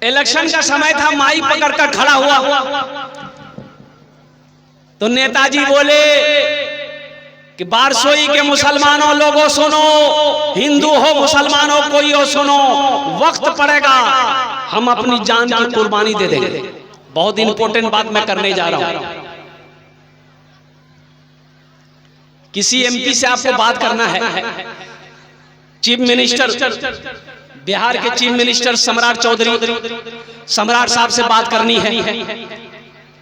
Election का समय था, माइक पकड़कर खड़ा हुआ तो नेताजी बोले कि बारसोई के मुसलमानों लोगों सुनो, हिंदू हो मुसलमानों कोई हो सुनो, वक्त पड़ेगा हम अपनी जान की कुर्बानी दे देंगे। बहुत इंपॉर्टेंट बात मैं करने जा रहा हूं। किसी एमपी से आपको बात करना है, चीफ मिनिस्टर, बिहार के चीफ मिनिस्टर सम्राट चौधरी, सम्राट साहब से बात करनी है,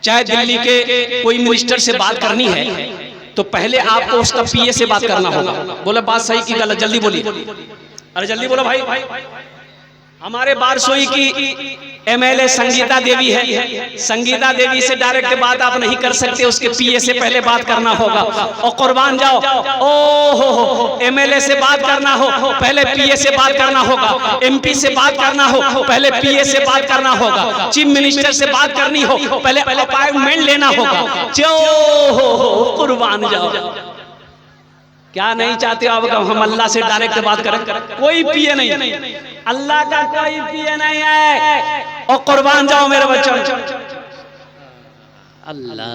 चाहे दिल्ली के कोई मिनिस्टर से बात करनी है, तो पहले आपको उसका पीए से बात करना होगा। बोले बात सही की गलत, जल्दी बोलिए, अरे जल्दी बोलो भाई। हमारे बारसोई की एमएलए संगीता देवी है, संगीता देवी से डायरेक्ट बात आप नहीं कर सकते, उसके पीए से पहले बात करना होगा। और कुर्बान जाओ, ओ हो एमएलए से बात करना हो पहले पीए से बात करना होगा, एमपी से बात करना हो पहले पीए से बात करना होगा, चीफ मिनिस्टर से बात करनी हो पहले अपॉइंटमेंट लेना होगा। जो हो कुर्बान जाओ, क्या नहीं चाहते हो अब हम अल्लाह से डायरेक्ट बात करें? कोई पीए नहीं, अल्लाह का कोई पीए नहीं है। और कुर्बान जाओ मेरे बच्चों, अल्लाह।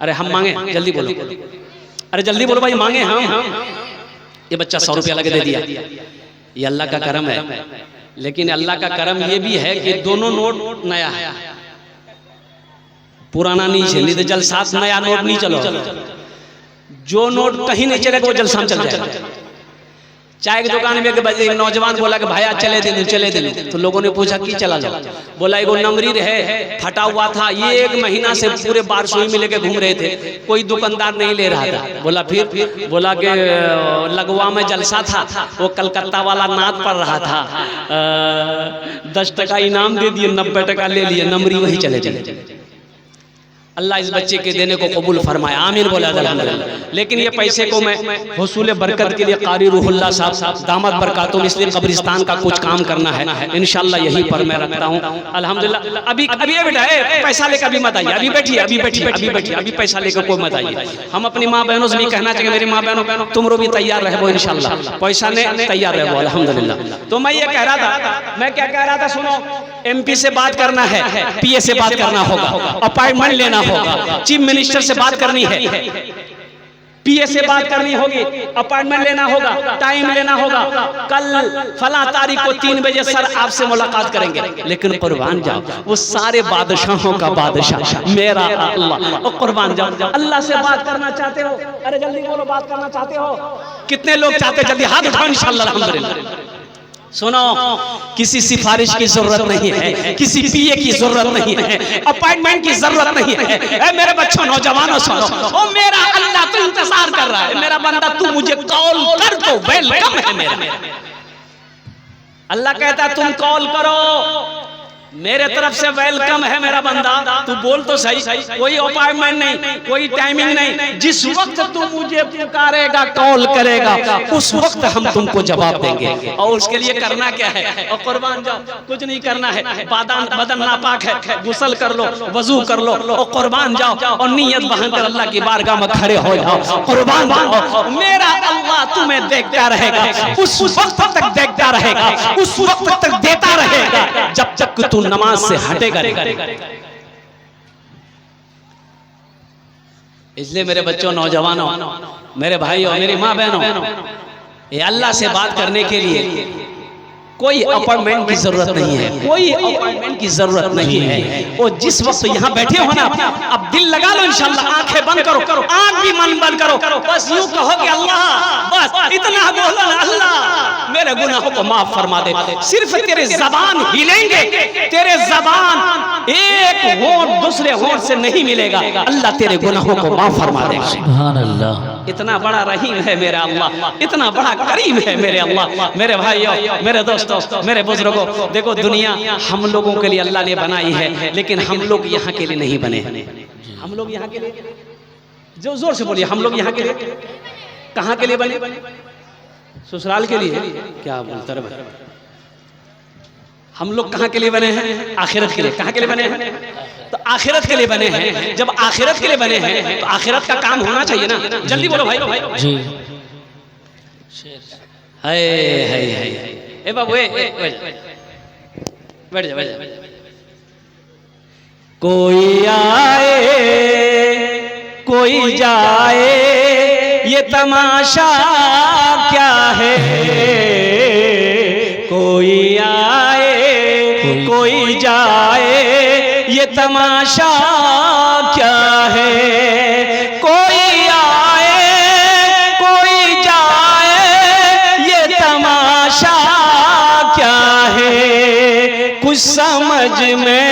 अरे हम मांगे, जल्दी बोलो, अरे जल्दी बोलो भाई, मांगे हम। ये बच्चा 100 रुपया लगे दे दिया, ये अल्लाह का करम है। लेकिन अल्लाह का करम ये भी है कि दोनों नोट नया है, पुराना नहीं है, नहीं तो जलसा नया नोट नहीं चलो। जो नोट कहीं नहीं चलेगा वो जलसा में चल जाएगा। चाय की दुकान में एक नौजवान बोला कि भाई चले दे, तो लोगों ने पूछा कि चला जाओ, बोला एगो नंगरी रहे फटा हुआ था, ये 1 महीना से पूरे बारसोई में लेके घूम रहे थे, कोई दुकानदार नहीं ले रहा था। बोला फिर बोला कि लगवा में जलसा था, वो कलकत्ता वाला नाद पड़ रहा था, 10 टका इनाम दे दिए, 90 टका ले लिए, नंबरी वही चले। अल्लाह इस बच्चे के देने को कबूल फरमाए, आमीन बोला अल्हम्दुलिल्लाह। लेकिन ये पैसे को मैं हुसूल बरकत के लिए कारी रूहुल्लाह साहब दामत बरकातुहुम, इसलिए कब्रिस्तान का कुछ काम करना है, इंशाल्लाह यहीं पर मैं रखता हूँ अल्हम्दुलिल्लाह। अभी ये बेटा पैसा लेकर अभी मत आइए, अभी बैठिए, अभी पैसा लेकर कोई मत आइए। हम अपनी माँ बहनों से भी कहना चाहिए, मेरी माँ बहनों तुम रो भी तैयार रहो इंशाल्लाह, पैसा ने तैयार रहो अल्हम्दुलिल्लाह। तो मैं ये कह रहा था, मैं क्या कह रहा था सुनो, एमपी से बात करना है, पीए से बात करना होगा, अपॉइंटमेंट लेना होगा, चीफ मिनिस्टर से बात करनी है, पीए से बात करनी होगी, अपॉइंटमेंट लेना होगा, टाइम लेना होगा, कल फला तारीख को 3 बजे सर आपसे मुलाकात करेंगे। लेकिन कुर्बान जाओ, वो सारे बादशाहों का बादशाह मेरा अल्लाह, और कुर्बान जाओ, अल्लाह से बात करना चाहते हो? अरे जल्दी बोलो, बात करना चाहते हो? कितने लोग चाहते? जल्दी हाथ उठाओ इंशाअल्लाह अल्हम्दुलिल्लाह। सुनो, किसी सिफारिश की जरूरत नहीं है, किसी पीए की जरूरत नहीं है, अपॉइंटमेंट की जरूरत नहीं है। ए मेरे बच्चों, नौजवानों सुनो, ओ मेरा अल्लाह तो इंतजार कर रहा है, मेरा बंदा तू मुझे कॉल कर तो वेलकम है मेरा। अल्लाह कहता है तुम कॉल करो, मेरे तरफ से वेलकम है मेरा बंदा, तू बोल तो सही। कोई अपॉइंटमेंट नहीं, कोई टाइमिंग नहीं, जिस वक्त तू मुझे पुकारेगा, कॉल करेगा, उस वक्त हम तुमको जवाब देंगे। और उसके लिए करना क्या है? और कुर्बान जाओ, कुछ नहीं करना है, बदन नापाक है, गुस्ल कर लो, वजू कर लो, और कुर्बान जाओ और नियत बहाकर अल्लाह की बारगाह में खड़े हो जाओ। कुर्बान जाओ, मेरा अल्लाह तुम्हें देखता रहेगा, उस वक्त तक देखता रहेगा, उस वक्त तक देता रहेगा जब तक तू नमाज से हटेगा। इसलिए मेरे बच्चों, नौजवानों, मेरे भाइयों, मेरी माँ बहनों, ये अल्लाह से बात करने के लिए कोई अपॉइंटमेंट की जरूरत नहीं है, कोई अपॉइंटमेंट की जरूरत नहीं है। वो जिस वक्त यहाँ बैठे हो ना, अब दिल लगा लो इंशाल्लाह, आंखें बंद करो, आंख भी मन बंद करो, बस यूं कहो कि अल्लाह, बस इतना बोलो ना, अल्लाह मेरे गुनाहों को माफ फरमा दे। सिर्फ तेरे जबान हिलेंगे, तेरे जबान एक होंठ दूसरे होंठ से नहीं मिलेगा, अल्लाह तेरे गुनाहों को माफ फरमा देगा। सुभान अल्लाह, इतना बड़ा रहीम है मेरा अल्लाह, इतना बड़ा करीम है मेरे अल्लाह। मेरे भाइयों, मेरे दोस्तों, मेरे बुजुर्गों, देखो दुनिया हम लोगों के लिए अल्लाह ने बनाई है, लेकिन हम लोग यहाँ के लिए नहीं बने। हम लोग यहाँ के लिए, जो जोर से बोलिए, हम लोग यहाँ के लिए कहाँ के लिए बने? ससुराल के लिए? क्या बोलते रहे? हम लोग कहाँ के लिए बने हैं? आखिरत के लिए। कहाँ के लिए बने हैं? तो आखिरत के लिए बने हैं। जब आखिरत के लिए बने हैं तो आखिरत का काम होना चाहिए ना। जल्दी बोलो भाई जी। हाय हाय हाय, ए बाबू बैठ जा। कोई आए कोई जाए ये तमाशा क्या है, कोई आए कोई जाए ये तमाशा क्या है, कोई आए कोई जाए ये तमाशा क्या है, कुछ समझ में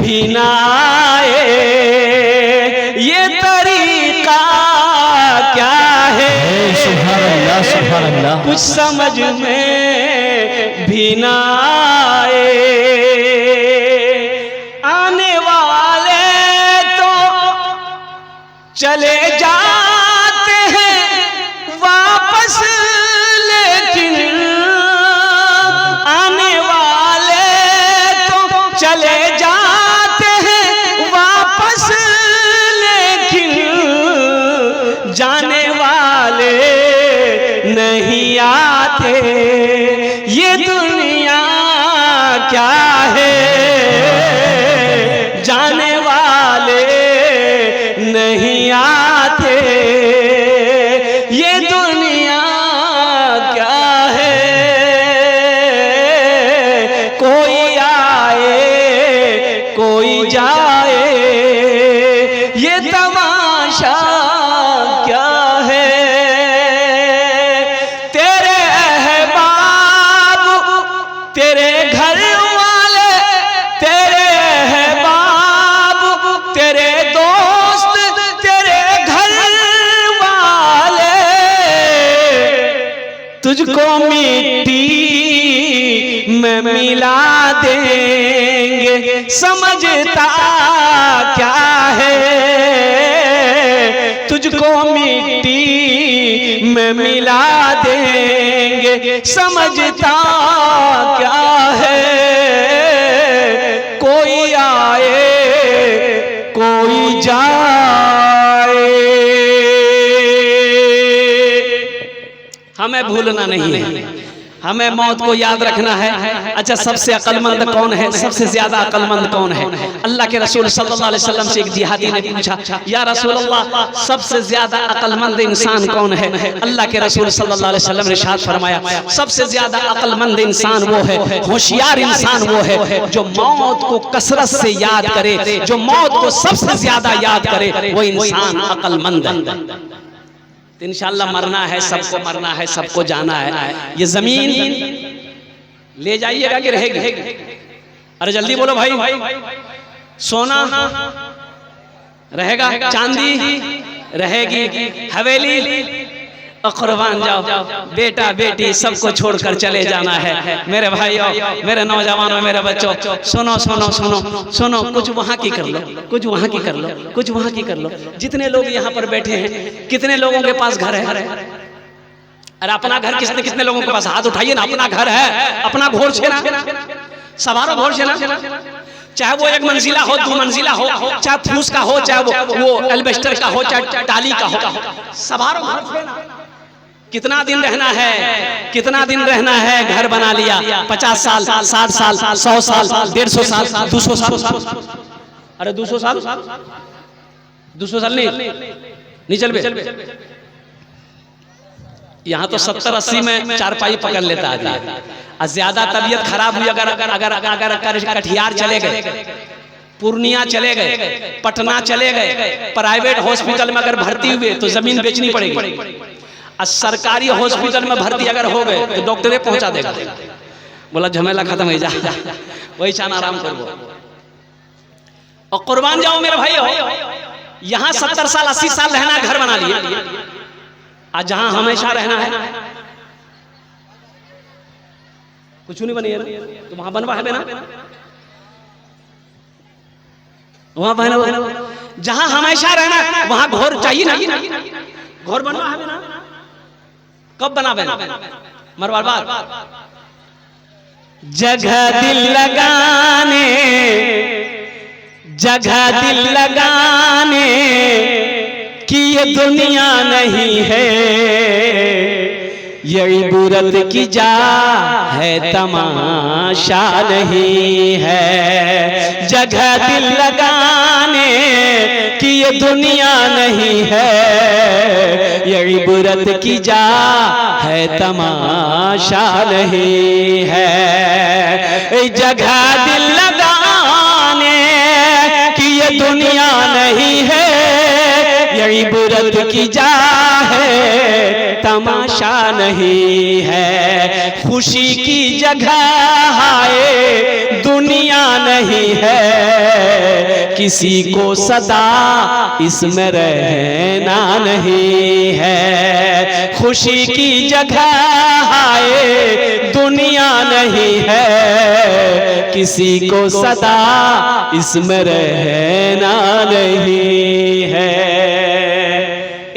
भी ना आए ये तरीका क्या है, सुभान अल्लाह सुभान अल्लाह, कुछ समझ में भी ना आए। आने वाले तो चले जाते हैं वापस, लेकिन आने वाले तो चले जाते हैं वापस, लेकिन जाने वाले नहीं आते ये दुनिया क्या है, जाने वाले नहीं आते ये दुनिया क्या है, कोई आए कोई जाए ये तमाशा क्या है, तेरे अहबाब तेरे घर वाले, तेरे अहबाब तेरे दोस्त तेरे घर वाले तुझको मिट्टी में मिला देंगे, समझता क्या है, तुझको मिट्टी में मिला देंगे, समझता क्या है, कोई आए कोई जाए हमें भूलना नहीं है, हमें मौत को याद रखना है। अच्छा, सबसे अक्लमंद कौन है, सबसे ज्यादा अक्लमंद कौन है? अल्लाह के रसूल सल्लल्लाहु अलैहि वसल्लम से एक जिहादी ने पूछा, या रसूल अल्लाह सबसे ज्यादा अक्लमंद इंसान कौन है? अल्लाह के रसूल सल्लल्लाहु अलैहि वसल्लम ने इरशाद फरमाया, सबसे ज्यादा अक्लमंद इंसान वो है, होशियार इंसान वो है जो मौत को कसरत से याद करे, जो मौत को सबसे ज्यादा याद करे, वो इंसान अक्लमंद है। तो इंशाअल्लाह मरना है, सबको मरना है, सबको जाना है। ये जमीन ले जाइएगा कि रहेगी? अरे जल्दी बोलो भाई। सोना रहेगा, चांदी रहेगी, हवेली कुर्बान जाओ, बेटा बेटी सबको छोड़कर चले जाना है। मेरे भाइयों, मेरे नौजवानों, मेरे बच्चों, सुनो सुनो सुनो सुनो, कुछ वहाँ की कर लो, कुछ वहाँ की कर लो, कुछ वहाँ की कर लो। जितने लोग यहाँ पर बैठे हैं, कितने लोगों के पास घर है? अरे अपना घर किसने, कितने लोगों के पास? हाथ उठाइए ना। अपना घर है, अपना घोर छेना, सवारो घोर छेना, चाहे वो एक मंजिला हो, दो मंजिला हो, चाहे फूस का हो, चाहे वो एल्बेस्टर का हो, चाहे टाली का हो, सवारो घोर छेना। कितना दिन रहना है, कितना दिन रहना है? घर बना लिया, 50 साल, 60 साल, 100 साल, 150 साल, 200 साल। अरे 200 साल, 200 साल नहीं चल बे। यहाँ तो 70-80 में चारपाई पकड़ लेता है। और ज्यादा तबीयत खराब हुई, अगर कटिहार चले गए, पूर्णिया चले गए, पटना चले गए, प्राइवेट हॉस्पिटल में अगर भर्ती हुए तो जमीन बेचनी पड़ेगी। और सरकारी हॉस्पिटल में भर्ती अगर हो गए तो डॉक्टरे पहुंचा देगा, बोला झमेला खत्म हो जा, वही चाना आराम करो और कुर्बान जाओ। मेरे भाई यहाँ 70 साल 80 साल रहना, घर बना लिए, आज जहां हमेशा रहना है कुछ नहीं बने तो वहां बनवा है ना, वहां बना। जहां हमेशा रहना वहां घोर चाहिए ना, घोर बनवा है ना। कब बना बना मरवार बाद? जगह दिल लगाने, जगह दिल लगाने कि ये दुनिया नहीं है, ये इबरत की जा है, तमाशा नहीं है। जगह दिल लगाने की ये दुनिया नहीं है। ये इबरत की जा है, तमाशा नहीं है। जगह दिल लगाने की ये दुनिया नहीं है। ये इबरत की जा है, तमाशा नहीं है। खुशी की जगह है, दुनिया नहीं है। किसी को सदा इसमें रहना नहीं है। खुशी की जगह है, दुनिया नहीं है। किसी को सदा इसमें रहना नहीं है।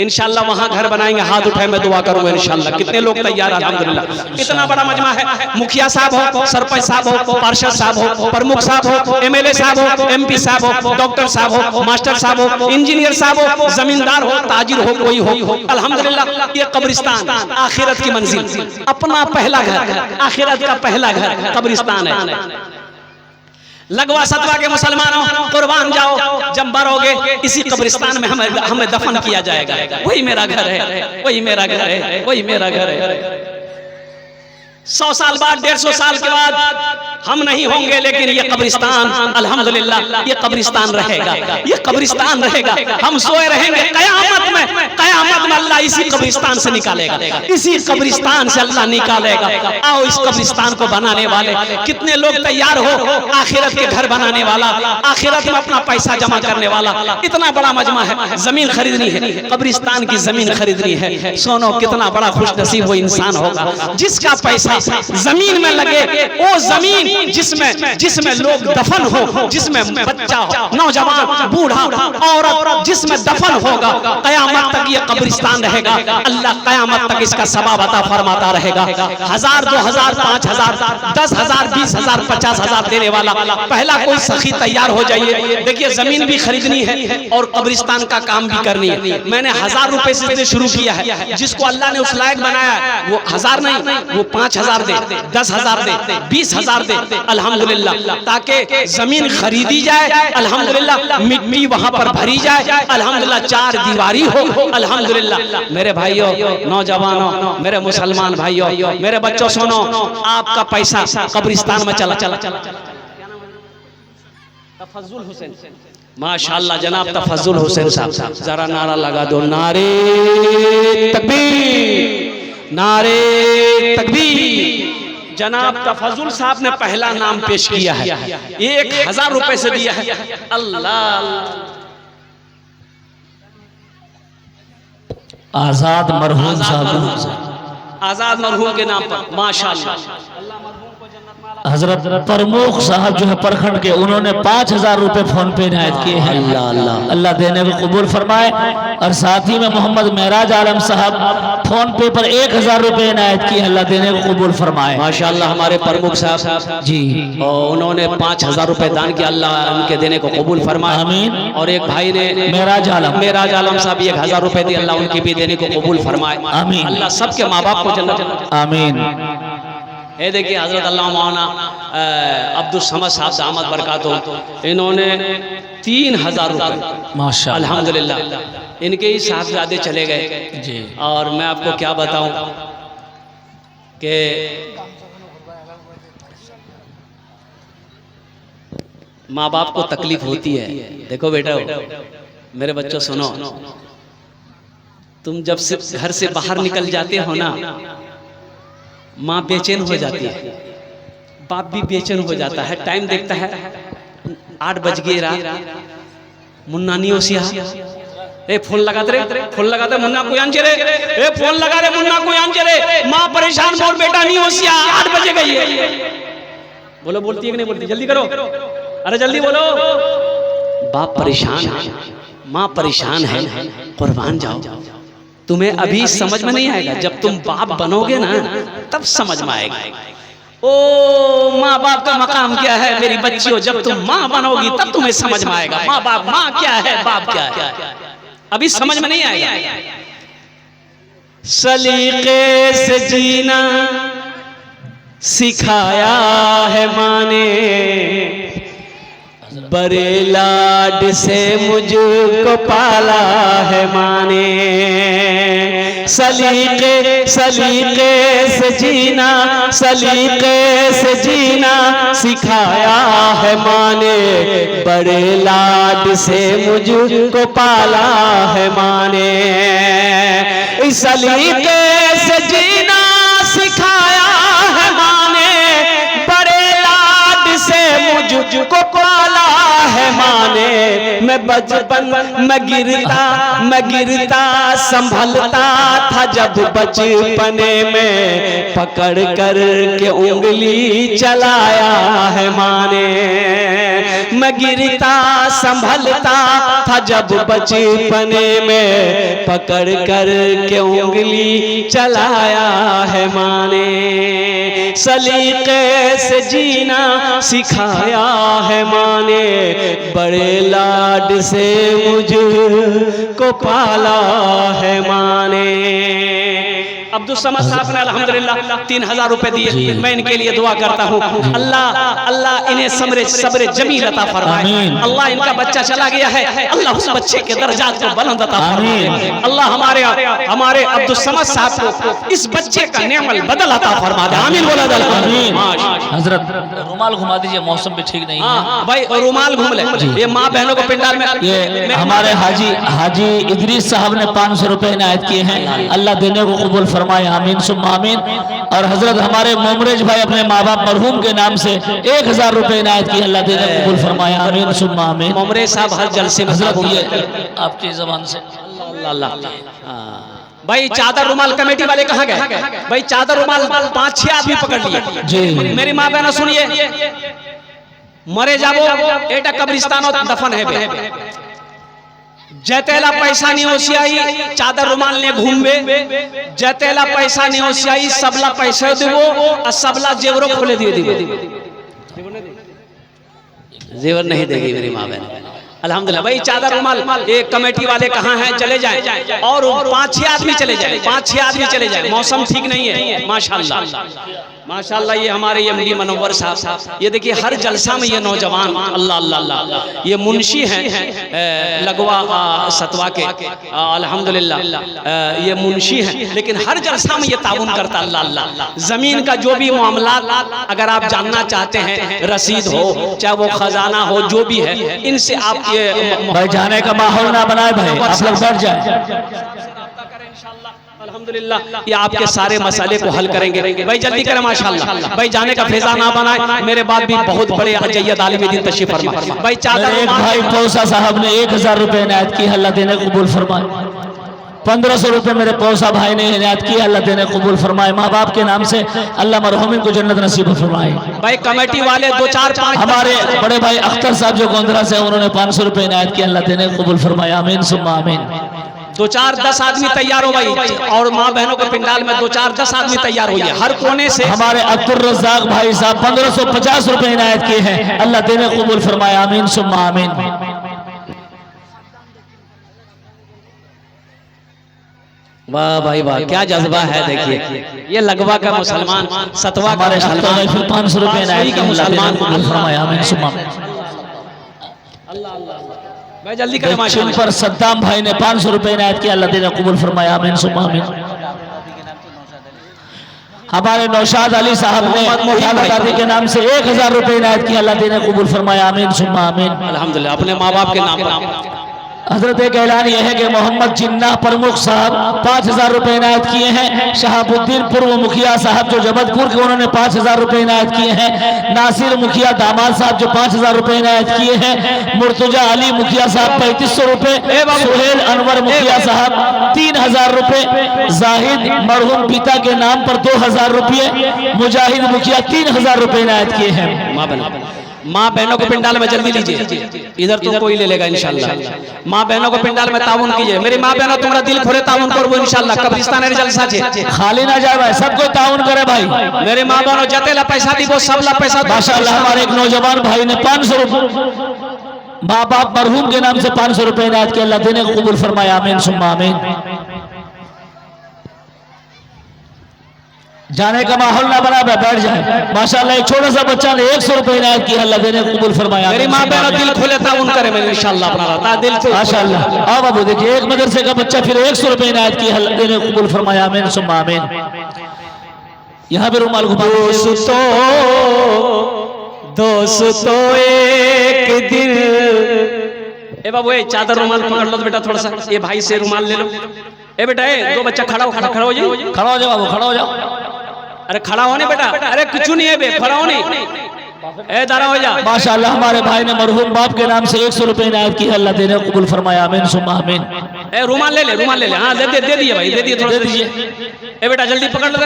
इंशाल्लाह वहां घर बनाएंगे, हाथ उठाए मैं दुआ करूंगा इंशाल्लाह। कितने लोग तैयार? अल्हम्दुलिल्लाह। इतना बड़ा मजमा है, मुखिया साहब हो, सरपंच साहब हो, पार्षद साहब हो, प्रमुख साहब हो, एमएलए साहब हो, एमपी साहब हो, डॉक्टर साहब हो, मास्टर साहब हो, इंजीनियर साहब हो, जमींदार हो, ताजिर हो, कोई हो, अल्हम्दुलिल्लाह। ये कब्रिस्तान आखिरत की मंजिल, अपना पहला घर, आखिरत का पहला घर कब्रिस्तान है। लगवा सतवा के मुसलमानों, कुर्बान जाओ, जब मरोगे इसी कब्रिस्तान में हमें दफन किया जाएगा। वही मेरा घर है, वही मेरा घर है, वही मेरा घर है। 100 साल बाद, 150 साल के बाद हम नहीं होंगे, लेकिन ये कब्रिस्तान अल्हम्दुलिल्लाह ये कब्रिस्तान रहेगा, ये कब्रिस्तान रहेगा। हम सोए रहेंगे, कयामत में अल्लाह इसी कब्रिस्तान से निकालेगा, इसी कब्रिस्तान से अल्लाह निकालेगा। आओ इस कब्रिस्तान को बनाने वाले कितने लोग तैयार हो? आखिरत के घर बनाने वाला, आखिरत में अपना पैसा जमा करने वाला। इतना बड़ा मजमा है, जमीन खरीदनी है, कब्रिस्तान की जमीन खरीदनी है। सोनो कितना बड़ा खुशनसीब वो इंसान होगा जिसका पैसा जमीन में लगे। वो जमीन जिसमें लोग दफन हो, जिसमें बच्चा हो, नौजवान, बूढ़ा, औरत, जिसमें दफन होगा, कयामत तक ये कब्रिस्तान रहेगा। अल्लाह कयामत तक इसका सवाब अता फरमाता रहेगा। 1000, 2000, 5000, 10,000, 20,000, 50,000 देने वाला पहला कोई सखी तैयार हो जाइए। देखिए जमीन भी खरीदनी है और कब्रिस्तान का काम भी करनी है। मैंने 1000 रुपए से शुरू किया है। जिसको अल्लाह ने उस लायक बनाया वो 1000 नहीं, वो 5000 दे, 10,000 दे, 20,000 दे, अल्हम्दुलिल्लाह, ताकि जमीन खरीदी जाए, अल्हम्दुलिल्लाह, मिट्टी वहां पर भरी जाए, अल्हम्दुलिल्लाह, 4 दीवारी हो, अल्हम्दुलिल्लाह। मेरे भाइयों, नौजवानों, मेरे मुसलमान भाइयों, मेरे बच्चों, सुनो, आपका पैसा कब्रिस्तान में चला। तफज्जुल हुसैन, माशाअल्लाह जनाब तफज्जुल हुसैन साहब, जरा नारा लगा दो, नारे तकबीर, नारे तकबीर। जनाब तफज्जुल साहब ने पहला नाम पेश किया है, 1000 रुपए से दिया है। अल्लाह, आजाद मरहूम साहब, आजाद मरहूम के नाम पर माशाअल्लाह। हजरत प्रमुख साहब जो है प्रखंड के, उन्होंने 5000 रुपए फोन पे इनायत किए हैं। अल्लाह अल्लाह अल्लाह देने को कबूल फरमाए। और साथ ही में मोहम्मद महराज आलम साहब फोन पे पर 1000 रुपए इनायत किए, अल्लाह देने को कबूल फरमाए। माशाअल्लाह हमारे प्रमुख साहब जी, और उन्होंने 5000 रुपए दान किया, अल्लाह उनके देने को कबूल फरमाए। आमीन। और एक भाई ने महराज आलम साहब 1000 रुपए दिए, अल्लाह उनकी भी देने को कबूल फरमाए। आमीन। अल्लाह सबके माँ बाप को जन्नत। आमीन। ये देखिए हजरत अल्लाह मौलाना अब्दुल समद साहब दामद बरकातो, इन्होंने 3000 रुपए माशाअल्लाह, अल्हम्दुलिल्लाह। इनके ही साहबजादे चले गए जी। और मैं आपको क्या बताऊं कि माँ बाप को तकलीफ होती है। देखो बेटा, मेरे बच्चों सुनो, तुम जब से घर से बाहर निकल जाते हो ना, माँ बेचैन हो जाती है, बाप भी बेचैन हो जाता है। टाइम देखता है 8 बज गए रात, मुन्ना नहीं होशिया, ए फोन लगाते रे, फोन लगाते मुन्ना को आंचे रे, ए फोन लगा रे मुन्ना को आंचे रे। माँ परेशान, बोल बेटा नहीं होशिया, 8 बजे गई है। बोलो, बोलती है कि नहीं बोलती? जल्दी करो, अरे जल्दी बोलो। बाप परेशान है, माँ परेशान है, कुर्बान जाओ। तुम्हें अभी समझ में नहीं आएगा, जब तुम बाप बनोगे ना तब समझ में आएगा। ओ माँ बाप का मकाम क्या है मेरी बच्चियों, जब तुम माँ बनोगी तब तुम्हें समझ में आएगा। माँ बाप, माँ क्या है, बाप क्या है, अभी समझ में नहीं आएगा। सलीके से जीना सिखाया है माँ ने, बड़े लाड से मुझको पाला है माँ ने। सलीके सलीके से जीना, सलीके से जीना सिखाया है माँ ने, बड़े लाड से मुझको पाला है माँ ने। सलीके से जीना सिखाया है माँ ने, बड़े लाड से मुझको पाला है माँ ने। मैं बचपन मैं गिरता संभलता था जब बचपने में, पकड़ कर के उंगली चलाया है माँ ने। मैं गिरता संभलता था जब बचपने में, पकड़ कर के उंगली चलाया है माँ ने। सलीके से जीना सिखाया है माँ ने, बड़े लाड से मुझको पाला है माँ ने। अब्दुल समद साहब ने अल्हम्दुलिल्लाह 3000 रुपए दिए। मैं इनके लिए दुआ करता हूँ, अल्लाह इन्हें सब्र जमील अता फरमाए। अल्लाह इनका बच्चा चला गया है, अल्लाह उस बच्चे के दर्जात को बुलंद अता फरमाए। अल्लाह हमारे अब्दुल समद साहब को इस बच्चे का नेमल बदल अता फरमा दे। आमीन बोला जाए। हजरत रुमाल घुमा दीजिए, मौसम भी ठीक नहीं है भाई, रुमाल घूम ले। ये माँ बहनों को पिंडाल में, ये हमारे हाजी इदरीस साहब ने 500 रुपए इनायत किए हैं, अल्लाह देने को कबूल फरमाए। आमीन सुम्मा आमीन। और हजरत हमारे मोमरेज भाई अपने माँ बाप मरहूम के नाम से 1000 रुपए इनायत किए, अल्लाह देने को कबूल फरमाए। आमीन सुम्मा आमीन। मोमरेज साहब हर जलसे में आपकी जबान से भाई चादर रुमाल कमेटी वाले कहाँ गए? भाई चादर रुमाल 5-6 आदमी पकड़ लिए जी। मेरी माँ बहना सुनिए, मरे जाबो एटा कब्रिस्तान दफन है, जैतेला पैसा नहीं होशियाई चादर रुमाल ने घूमबे, जैतेला पैसा नहीं होशियाई सबला पैसा देवो और सबला जेवरो खोले दिए दिए। जेवर नहीं देगी मेरी माँ बहन। अल्हम्दुलिल्लाह भाई चादर रुमाल ये कमेटी वाले कहाँ हैं? चले जाएं और 5-6 आदमी चले जाएं, 5-6 आदमी चले जाएं। मौसम ठीक नहीं है। माशाअल्लाह माशाअल्लाह। ये हमारे एमडी मनव्वर साहब, ये देखिए हर जलसा में ये नौजवान, अल्लाह अल्लाह अल्लाह, ये मुंशी हैं लगवा सतवा के, अल्हम्दुलिल्लाह ये मुंशी हैं, लेकिन हर जलसा में ये ताउन करता। अल्लाह अल्लाह। जमीन का जो भी मामला अगर आप जानना चाहते हैं, रसीद हो चाहे वो खजाना हो, जो भी है, इनसे आप ये भाई जाने का माहौल ना बनाए भाई, आप लोग बैठ जाए। अल्हम्दुलिल्लाह ये आपके सारे मसाले को हल करेंगे। भाई जल्दी करें माशाअल्लाह। भाई जाने का फेजा ना बनाए। मेरे बाद भी बहुत बड़े अजय्यद आलिम दीन तशरीफ फरमा। भाई चादर एक भाई पौसा साहब ने 1000 रुपए इनायत की, अल्लाह देने को कबूल फरमाए। 1500 रुपए मेरे पौसा भाई ने इनायत की, अल्लाह देने को कबूल फरमाए। माँ बाप के नाम से अल्लाह मरहूमिन को जन्नत नसीब फरमाए। भाई कमेटी वाले 2-4-5 हमारे बड़े भाई अख्तर साहब जो गोंदरा से, उन्होंने 500 रुपए इनायत की, अल्लाह देने को कबूल फरमाए। आमीन सुम्मा आमीन। 2-4-10 आदमी तैयार हो भाई, और माँ बहनों के पिंडाल में 2-4-10 आदमी तैयार हुई है हर कोने से। हमारे अब्दुल रज़ाक भाई साहब 1550 रुपए इनायत किए हैं, अल्लाह देने को कबूल फरमाए। आमीन सुम्मा आमीन। वाह भाई वाह, क्या जज्बा है। देखिए ये लगवा का मुसलमान, सतवा का मुसलमान, 500 रुपए इनायत किए, मुसलमान को कबूल फरमाए। आमीन सुम्मा। भाई जल्दी करें माशाअल्लाह। पर सद्दाम भाई ने 500 रुपए इनायत किया, अल्लाह देने को कबूल फरमाए। आमीन सुम्मा आमीन। हमारे नौशाद अली साहब ने दादी के नाम से 1000 रुपए इनायत किया, अल्लाह देने को कबूल फरमाए। आमीन सुम्मा आमीन। अल्हम्दुलिल्लाह अपने माँ बाप के नाम पर। हजरत एक ऐलान यह है कि मोहम्मद जिन्ना प्रमुख साहब 5000 रुपए इनायत किए हैं। शहाबुद्दीन पूर्व मुखिया साहब जो जबलपुर के, उन्होंने 5000 रुपए इनायत किए हैं। नासिर मुखिया दामाद साहब जो 5000 रुपए इनायत किए हैं। मुर्तजा अली मुखिया साहब 3500 रुपए। सुहेल अनवर मुखिया साहब 3000 रुपए। जाहिद मरहूम पिता के नाम पर 2000 रुपये। मुजाहिद मुखिया 3000 रुपए इनायत किए हैं। माँ बहनों को पिंडाल में जल्दी लीजिए, इधर तो कोई ले लेगा इंशाल्लाह। माँ बहनों को पिंडाल में ताउन कीजिए। मेरी माँ बहनों तुम्हारा दिल खोले ताउन करबो इंशाल्लाह। कब्रिस्तान जलसा छे, खाली ना जाए भाई, सबको ताउन करे भाई। मेरे माँ बहनों जतेला पैसा दीबो सबला पैसा। माशाअल्लाह हमारे एक नौजवान भाई ने 500 माँ बाप मरहूम के नाम से 500 रुपए इनायत किया, अल्लाह देने को कबूल फरमाए। आमीन सुम्मा आमीन। जाने का माहौल ना बना, बैठ जाए। माशाल्लाह एक छोटा सा बच्चा ने 100 रुपए इनायत की, अल्लाह देने कबूल फरमाया। मेरी माँ बहन दिल खोले था उन करे मैंने इंशाल्लाह अपना रहता दिल से माशाल्लाह। आओ बाबू देखिए, एक मदरसे का बच्चा फिर 100 रुपए इनायत की, अल्लाह देने कबूल फरमाया। आमीन सुम्मा आमीन। यहाँ पे रुमाल घुमा। दोस्तों एक दिन, ए बाबू ए चादर रुमाल पकड़ लो तो बेटा थोड़ा सा, ये भाई से रुमाल ले लो। ए बेटा ए दो बच्चा खड़ा हो जाओ, खड़ा हो जाओ बाबू, खड़ा हो जाओ। अरे खड़ा होने बेटा, अरे कुछ नहीं है बे, खड़ा होने ए दारा हो जा। माशाल्लाह हमारे भाई ने मरहूम बाप के नाम से 100 रुपए इनायत की, अल्लाह देने कबूल फरमाया। आमीन सुम्मा आमीन। ए रुमाल ले ले, रुमाल ले ले। हाँ दे दिए भाई, दे दिए थोड़ा दीजिए। ए बेटा जल्दी पकड़ लो,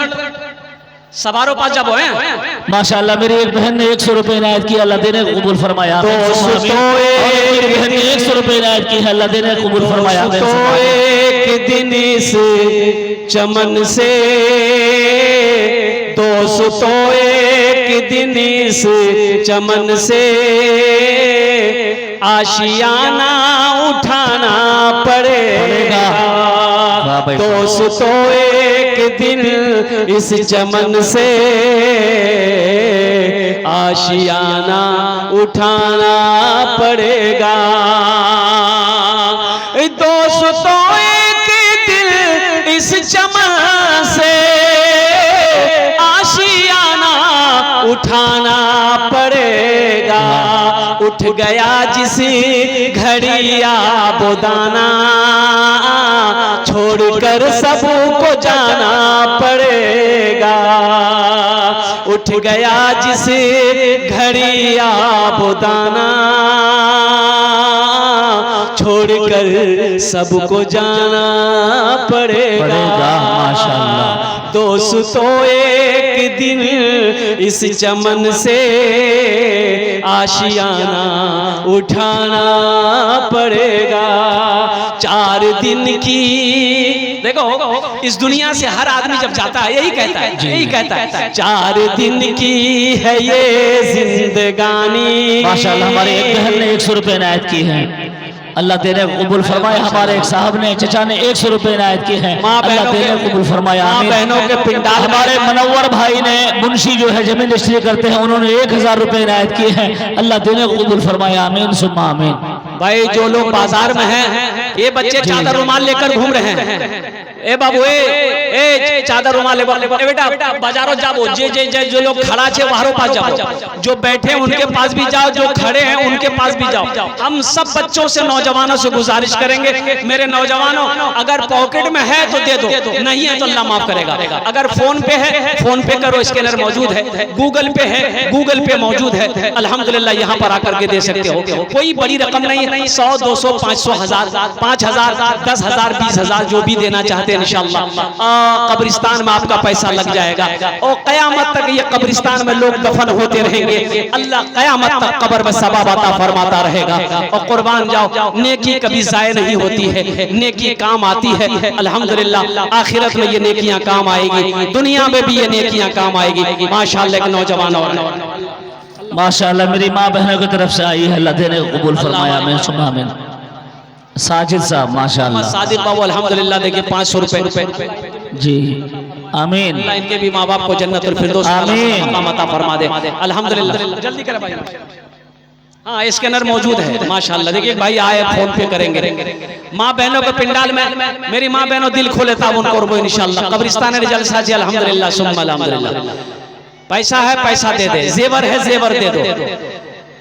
सवारों पास जाबो है। माशाल्लाह मेरी एक बहन ने 100 रुपए इनायत की, अल्लाह देने कबूल फरमाया। मेरी बहन ने 100 रुपए इनायत की, अल्लाह देने कबूल फरमाया। एक दिन इस चमन से, दोस्तों एक दिन इस चमन से आशियाना उठाना पड़ेगा। दोस्तों एक दिन इस चमन से आशियाना उठाना पड़ेगा। दोस्तों एक दिन इस चमन से आशियाना उठाना पड़ेगा। उठ गया जिस घड़िया बोदाना, छोड़कर सबको जाना पड़ेगा। उठ गया जिस घड़िया बोदाना, छोड़कर सबको जाना पड़ेगा। माशाल्लाह। दोस्तों एक दिन इस चमन से आशियाना उठाना पड़ेगा। 4 दिन की, देखो इस दुनिया से हर आदमी जब जाता है यही कहता है 4 दिन की है ये जिंदगानी। माशाल्लाह हमारे एक बहन ने 100 रुपए इनायत की है, अल्लाह देने कबूल फरमाए। हमारे एक साहब ने, चचा ने 100 रुपए इनायत की है, अल्लाह देने कबूल फरमाया। बहनों के पिंडाल। हमारे मनव्वर भाई ने, मुंशी जो है जमीन रजिस्ट्री करते हैं, उन्होंने 1000 रुपए इनायत की है, अल्लाह देने कबूल फरमाया। आमीन सुम्मा आमीन। भाई जो लोग बाजार में हैं, ये बच्चे चादर रुमाल लेकर घूम रहे हैं। ए बाबू ए चादर रुमाल ले बेटा, बाजारों जाओ, जे जो लोग खड़ा छे वहां पास जाओ, जो बैठे उनके पास भी जाओ, जो खड़े हैं उनके पास भी जाओ। हम सब बच्चों से, नौजवानों से गुजारिश करेंगे, मेरे नौजवानों अगर पॉकेट में है तो दे दो, नहीं है तो अल्लाह माफ करेगा। अगर फोन पे है, फोन पे करो, स्कैनर मौजूद है। गूगल पे है, गूगल पे मौजूद है। अल्हम्दुलिल्लाह यहाँ पर आकर के दे सकते हो। कोई बड़ी रकम नहीं है, 100, 200, 500, 1000, 5000, 10,000, 20,000 जो भी देना चाहते हैं इंशाअल्लाह कब्रिस्तान में आपका पैसा लग जाएगा। और कयामत तक ये कब्रिस्तान में लोग दफन होते रहेंगे। अल्लाह कयामत तक कब्र में सवाब अता फरमाता रहेगा। और कुर्बान जाओ, नेकी कभी जाया नहीं होती है, नेकी काम आती है। अल्हम्दुलिल्लाह आखिरत में ये नेकियां काम आएगी, दुनिया में भी ये नेकियां काम आएगी। माशाअल्लाह के नौजवान माशाअल्लाह मेरी माँ बहनों की तरफ से आई है, अल्लाह देने कबूल फरमाया। आमीन सुम्मा आमीन। साजिद साहब माशाअल्लाह, साजिद बाबू अल्हम्दुलिल्लाह देखिए 500 रुपए जी। आमीन। अल्लाह इनके भी माँ बाप को जन्नतुल फिरदौस अता फरमा दे। अल्हम्दुलिल्लाह जल्दी करें भाई। हाँ स्कैनर मौजूद है माशाअल्लाह। देखिए भाई आए फोन पे करेंगे। माँ बहनों के पिंडाल में मेरी माँ बहनों दिल खोले था उनको और वो इंशाअल्लाह कब्रिस्तान में जलसा जी। अल्हम्दुलिल्लाह सुम्मा अल्हम्दुलिल्लाह। पैसा है पैसा दे दे, जेवर है जेवर दे दो,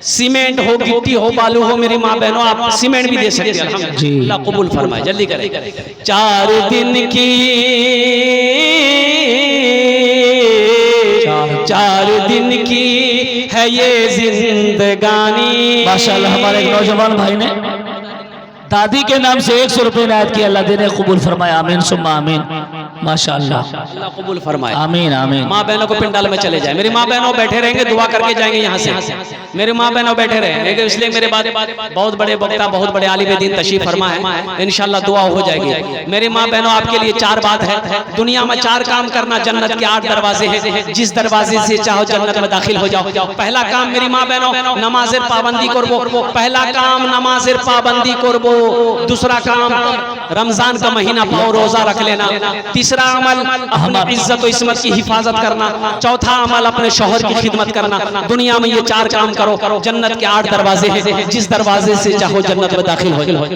सीमेंट हो, गिट्टी हो, बालू हो, मेरी माँ बहनों आप सीमेंट भी दे सकते हैं। अल्हम्दुलिल्लाह कबूल फरमाए। जल्दी करें। 4 दिन की, 4 दिन की है ये जिंदगानी। माशाअल्लाह हमारे एक नौजवान भाई ने दादी के नाम से 100 रुपए इनायत की, अल्लाह देने कबूल फरमाया। आमीन सुम्मा आमीन। माशाअल्लाह अल्लाह कबूल फरमाए। आमीन आमीन। माँ बहनों को पिंडाल में चले जाए, मेरी माँ बहनों बैठे रहेंगे, दुआ करके जाएंगे यहाँ से। मेरी माँ बहनों बैठे रहेंगे, इसलिए मेरे बाद बहुत बड़े वक्ता, बहुत बड़े आलिम दीन तशरीफ फरमा है, इंशाअल्लाह दुआ हो जाएगी। मेरी माँ बहनों आपके लिए 4 बात है। दुनिया में 4 काम करना, जन्नत के 8 दरवाजे हैं, जिस दरवाजे से चाहो जन्नत में दाखिल हो जाओ। पहला काम मेरी माँ बहनों नमाजेर पाबंदी करबो, पहला काम नमाजेर पाबंदी करबो। दूसरा काम रमजान का महीना पाओ रोजा रख लेना। तीसरा तीसरा अमल अपनी इज्जत और इस्मत की हिफाजत करना। चौथा अमल अपने शौहर की खिदमत करना। दुनिया में ये 4 काम करो, जन्नत के 8 दरवाजे हैं, जिस दरवाजे से चाहो जन्नत में दाखिल हो।